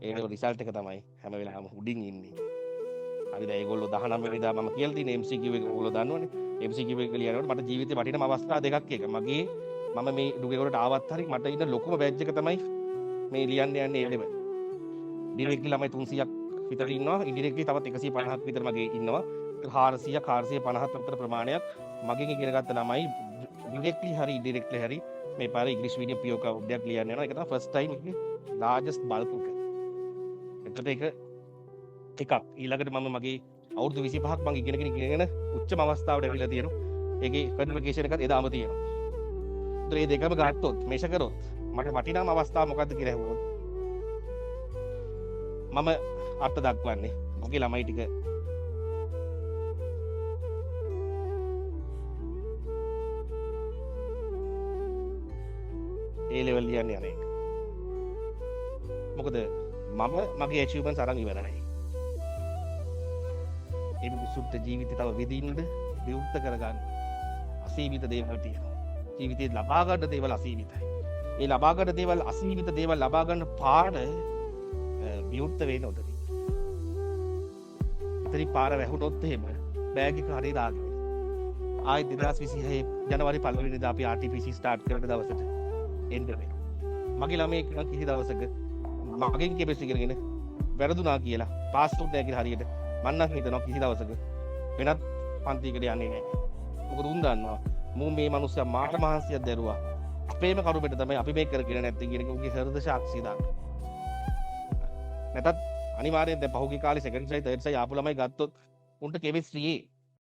ඒ result එක තමයි හැම වෙලාවම උඩින් ඉන්නේ. හරිද? ඒගොල්ලෝ 19 වෙනිදා මම කියලා තියෙන MCQ එක ඔයගොල්ලෝ දන්නවනේ. MCQ එක ලියනකොට මට ජීවිතේ වටිනම අවස්ථා දෙකක් එක. මම මේ ඩුගේගොඩට ආවත් හරි මට ඉන්න ලොකුම බැජ් එක තමයි මේ ලියන්න යන්නේ ඒ ලෙවල්. ඩිරෙක්ට්ලි ළමයි 300ක් විතර ඉන්නවා. ඉන්ඩිරෙක්ට්ලි තවත් 150ක් විතර මගේ ඉන්නවා. 450 විතර ප්‍රමාණයක් මගෙන් ඉගෙන ගත්ත ළමයි ඩිරෙක්ට්ලි හරි ඉන්ඩිරෙක්ට්ලි හරි මේ පාර ඉංග්‍රීසි මීඩියම් PO කවුඩයක් ලියන්න යනවා. ඒක තමයි ෆස්ට් ටයිම් එකේ ලාර්ජස්ට් බල්ක් එක. එතකොට එකක් ඊළඟට මම මගේ අවුරුදු 25ක් මම ඉගෙන උච්චම අවස්ථාවට ඇවිල්ලා තියෙනවා. ඒකේ කන්වර්සේෂන් එකත් එදාම තියෙනවා. ඒතර මේ දෙකම ගත්තොත් මේෂ කරොත් මට වටිනාම අවස්ථාව මොකද්ද කියලා ඇහුවොත් මම අර්ථ දක්වන්නේ මගේ ළමයි ටික ඒ ලෙවල් ලියන්නේ අනේ. මොකද මම මගේ achievements අරන් ඉවරයි. ඒ මිනිසුන්ට ජීවිතේ තව විඳින්න විවෘත කරගන්න අසීමිත දේවල් තියෙනවා. ජීවිතේ ලබා ගන්න දේවල් අසීමිතයි. ඒ ලබා ගන්න දේවල් අසීමිත දේවල් ලබා ගන්න පාඩ විවෘත වෙන්න උදේ. ඉතින් පාර වැහුනොත් එහෙම බෑග් එක හරිය දාගෙන. ආයෙත් 2026 ජනවාරි 1 වෙනිදා අපි RTPC ස්ටාර්ට් කරන දවසට එන්න වෙනවා. මගේ ළමයෙක් නම් කිසි දවසක මගෙන් කෙබස් ඉගෙනගෙන වැරදුනා කියලා පාස්පෝර්ට් නැහැ කියලා හරියට මම නම් හිතනවා කිසි දවසක වෙනත් පන්තියකට යන්නේ නැහැ. මොකද උන් දන්නවා මූ මේ මිනිස්සයා මාට මහන්සියක් දැරුවා. අපේම කරුමෙට තමයි අපි මේක කරගෙන නැත්තේ කියන එක උන්ගේ හෘද සාක්ෂිය දාන්න. නැතත් අනිවාර්යෙන් දැන් පහුගිය කාලේ සෙකන්ඩ් සයි තර්ඩ් සයි ආපු ළමයි ගත්තොත් උන්ට කෙමිස්ට්‍රියේ